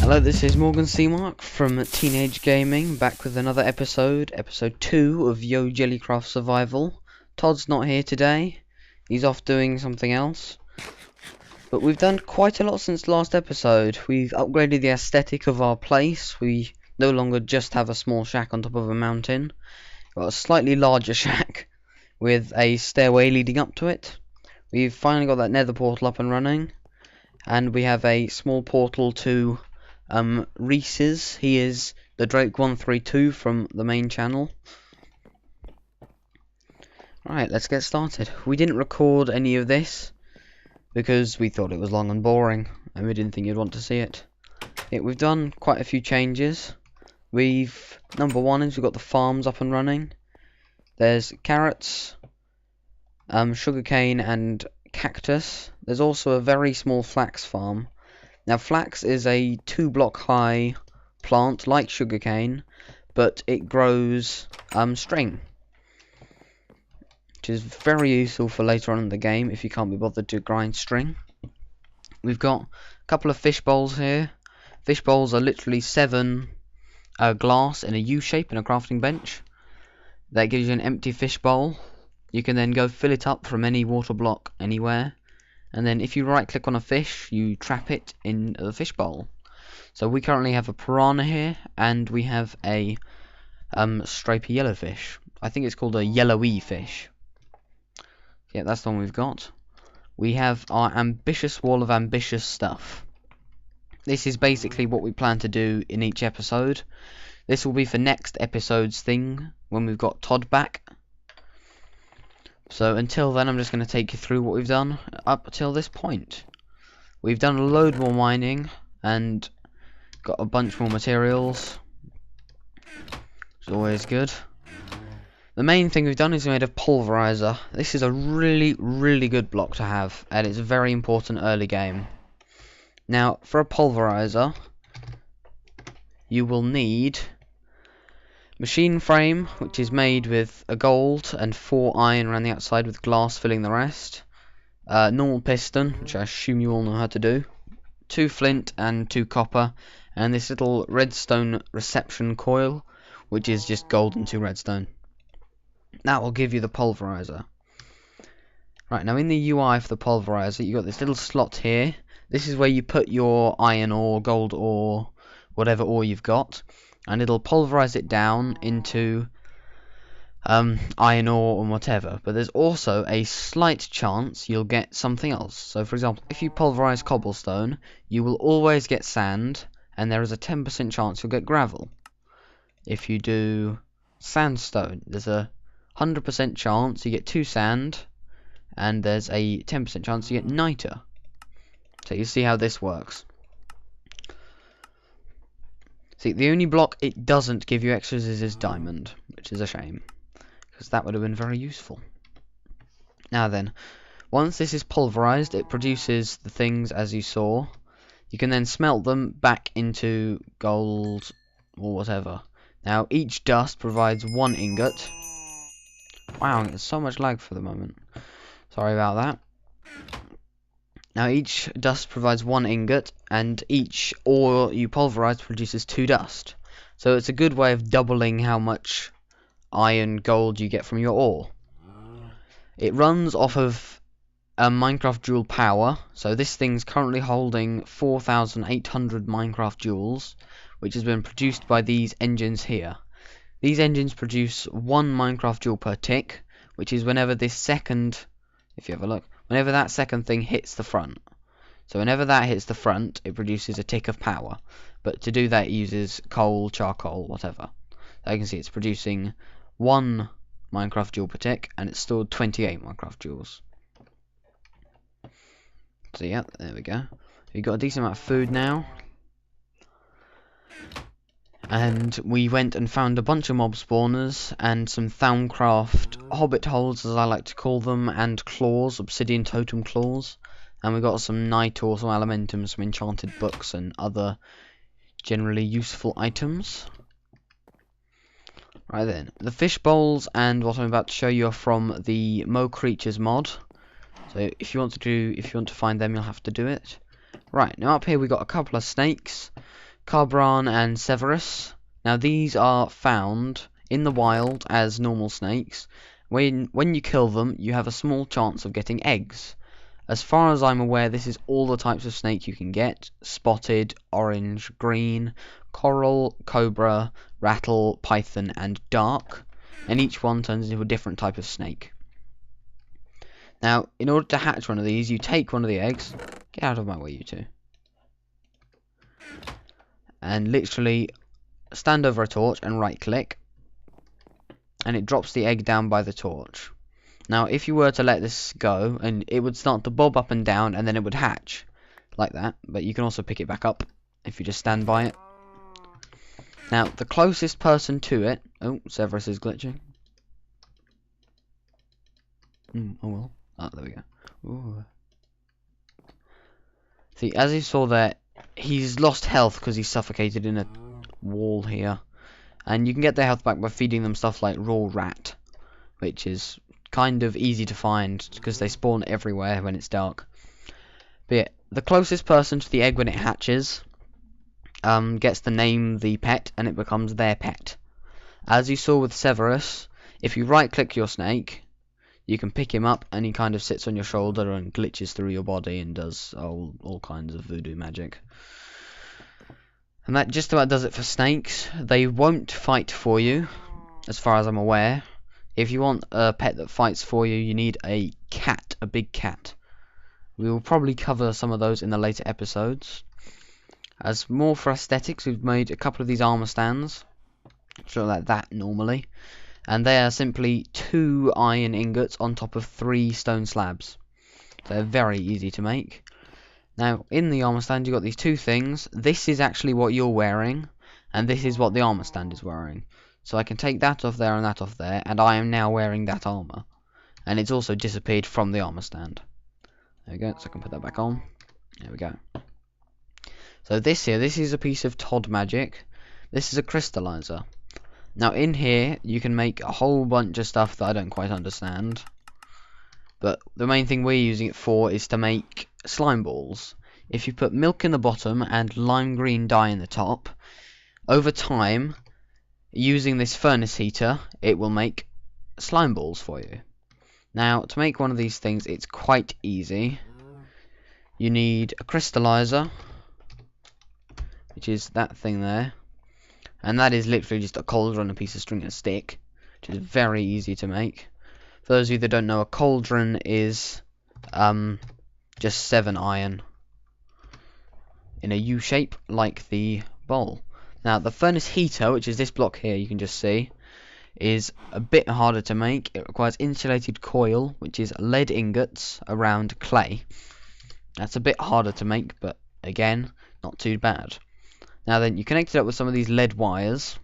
Hello, this is Morgan Seamark from Teenage Gaming, back with another episode 2 of Yo Jellycraft Survival. Todd's not here today, he's off doing something else. But we've done quite a lot since last episode. We've upgraded the aesthetic of our place. We no longer just have a small shack on top of a mountain. We've got a slightly larger shack with a stairway leading up to it. We've finally got that nether portal up and running. And we have a small portal to Rhys's. He is the Drake132 from the main channel. Right, let's get started. We didn't record any of this because we thought it was long and boring and we didn't think you'd want to see it. We've done quite a few changes. Number one is we've got the farms up and running. There's carrots, sugarcane and cactus. There's also a very small flax farm. Now flax is a 2-block high plant like sugarcane, but it grows string, which is very useful for later on in the game if you can't be bothered to grind string. We've got a couple of fish bowls here. Fish bowls are literally 7 glass in a U shape in a crafting bench. That gives you an empty fish bowl. You can then go fill it up from any water block anywhere. And then if you right click on a fish, you trap it in the fish bowl. So we currently have a piranha here, and we have a stripy yellowfish. I think it's called a yellowy fish. Yeah, that's the one we've got. We have our ambitious wall of ambitious stuff. This is basically what we plan to do in each episode. This will be for next episode's thing, when we've got Todd back. So until then, I'm just going to take you through what we've done up till this point. We've done a load more mining and got a bunch more materials, which is always good. The main thing we've done is we made a pulverizer. This is a really good block to have, and it's a very important early game. Now, for a pulverizer, you will need machine frame, which is made with a gold and 4 iron around the outside with glass filling the rest. Normal piston, which I assume you all know how to do. 2 flint and 2 copper. And this little redstone reception coil, which is just gold and 2 redstone. That will give you the pulverizer. Right, now in the UI for the pulverizer, you've got this little slot here. This is where you put your iron ore, gold ore, whatever ore you've got. And it'll pulverize it down into iron ore or whatever. But there's also a slight chance you'll get something else. So for example, if you pulverize cobblestone, you will always get sand, and there is a 10% chance you'll get gravel. If you do sandstone, there's a 100% chance you get 2 sand, and there's a 10% chance you get niter. So you see how this works. See, the only block it doesn't give you extras is diamond, which is a shame, because that would have been very useful. Now then, once this is pulverized, it produces the things as you saw. You can then smelt them back into gold or whatever. Now, each dust provides 1 ingot. Wow, there's so much lag for the moment. Sorry about that. Now each dust provides 1 ingot, and each ore you pulverize produces 2 dust. So it's a good way of doubling how much iron gold you get from your ore. It runs off of Minecraft Joule power, so this thing's currently holding 4,800 Minecraft Joules, which has been produced by these engines here. These engines produce 1 Minecraft Joule per tick, which is whenever this second, if you have a look, whenever that second thing hits the front. So whenever that hits the front, it produces a tick of power. But to do that, it uses coal, charcoal, whatever. So you can see it's producing 1 Minecraft Joule per tick, and it's stored 28 Minecraft Joules. So yeah, there we go. We've got a decent amount of food now. And we went and found a bunch of mob spawners and some Thaumcraft hobbit holes, as I like to call them, and claws, obsidian totem claws. And we got some nitor, some elementum, some enchanted books, and other generally useful items. Right then, the fish bowls and what I'm about to show you are from the Mo Creatures mod. So if you want to find them, you'll have to do it. Right, now up here we got a couple of snakes. Carbran and Severus. Now these are found in the wild as normal snakes. When you kill them, you have a small chance of getting eggs. As far as I'm aware, this is all the types of snake you can get: spotted, orange, green, coral, cobra, rattle, python, and dark. And each one turns into a different type of snake. Now, in order to hatch one of these, you take one of the eggs. Get out of my way, you two. And literally stand over a torch and right click. And it drops the egg down by the torch. Now, if you were to let this go, and it would start to bob up and down, and then it would hatch. Like that. But you can also pick it back up if you just stand by it. Now, the closest person to it... Oh, Severus is glitching. Oh well. Oh, there we go. Ooh. See, as you saw there, he's lost health because he's suffocated in a wall here. And you can get their health back by feeding them stuff like raw rat, which is kind of easy to find because they spawn everywhere when it's dark. But yeah, the closest person to the egg when it hatches gets to name the pet, and it becomes their pet. As you saw with Severus, if you right click your snake, you can pick him up and he kind of sits on your shoulder and glitches through your body and does all kinds of voodoo magic. And that just about does it for snakes. They won't fight for you, as far as I'm aware. If you want a pet that fights for you, you need a cat, a big cat. We will probably cover some of those in the later episodes. As more for aesthetics, we've made a couple of these armor stands. So like that normally. And they are simply 2 iron ingots on top of 3 stone slabs. They're very easy to make. Now, in the armor stand, you've got these 2 things. This is actually what you're wearing, and this is what the armor stand is wearing. So I can take that off there and that off there, and I am now wearing that armor. And it's also disappeared from the armor stand. There we go, so I can put that back on. There we go. So this is a piece of Todd magic. This is a crystallizer. Now in here, you can make a whole bunch of stuff that I don't quite understand. But the main thing we're using it for is to make slime balls. If you put milk in the bottom and lime green dye in the top, over time, using this furnace heater, it will make slime balls for you. Now, to make one of these things, it's quite easy. You need a crystallizer, which is that thing there. And that is literally just a cauldron, a piece of string and a stick, which is very easy to make. For those of you that don't know, a cauldron is just 7 iron in a U shape, like the bowl. Now, the furnace heater, which is this block here, you can just see, is a bit harder to make. It requires insulated coil, which is lead ingots around clay. That's a bit harder to make, but again, not too bad. Now then, you connect it up with some of these lead wires,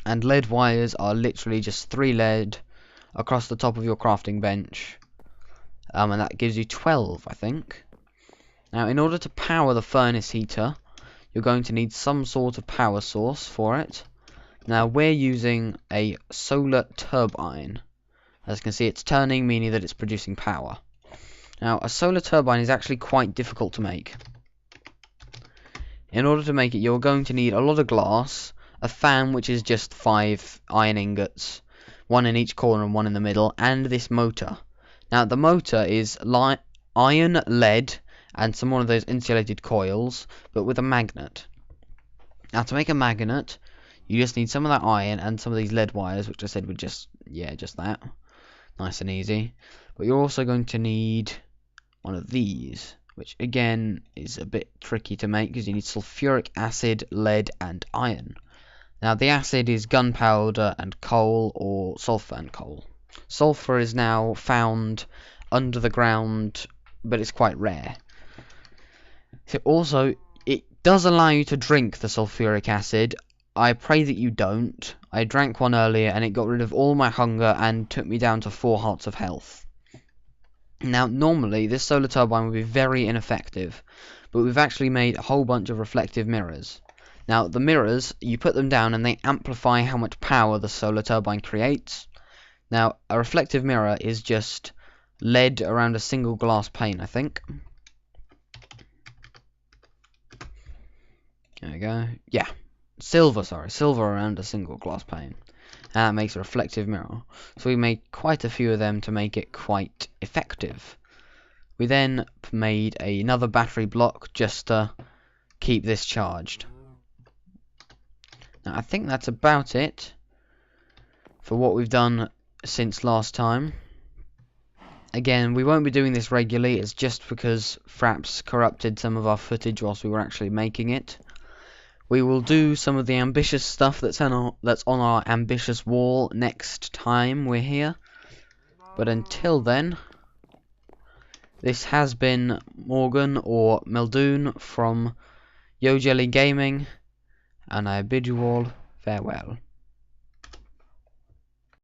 and lead wires are literally just 3 lead across the top of your crafting bench, and that gives you 12, I think. Now, in order to power the furnace heater, you're going to need some sort of power source for it. Now, we're using a solar turbine. As you can see, it's turning, meaning that it's producing power. Now, a solar turbine is actually quite difficult to make. In order to make it, you're going to need a lot of glass, a fan which is just 5 iron ingots, 1 in each corner and 1 in the middle, and this motor. Now, the motor is iron, lead, and some more of those insulated coils, but with a magnet. Now, to make a magnet, you just need some of that iron and some of these lead wires, which I said were just that. Nice and easy. But you're also going to need one of these, which again is a bit tricky to make because you need sulfuric acid, lead, and iron. Now, the acid is gunpowder and coal, or sulfur and coal. Sulfur is now found under the ground, but it's quite rare. So also, it does allow you to drink the sulfuric acid. I pray that you don't. I drank one earlier and it got rid of all my hunger and took me down to 4 hearts of health. Now, normally, this solar turbine would be very ineffective, but we've actually made a whole bunch of reflective mirrors. Now, the mirrors, you put them down and they amplify how much power the solar turbine creates. Now, a reflective mirror is just lead around a single glass pane, I think. There we go. Yeah. Silver, sorry. Silver around a single glass pane. And that makes a reflective mirror. So we made quite a few of them to make it quite effective. We then made another battery block just to keep this charged. Now I think that's about it for what we've done since last time. Again, we won't be doing this regularly, it's just because Fraps corrupted some of our footage whilst we were actually making it. We will do some of the ambitious stuff that's on our ambitious wall next time we're here. But until then, this has been Morgan or Maelduine from Yo Jelly Gaming, and I bid you all farewell.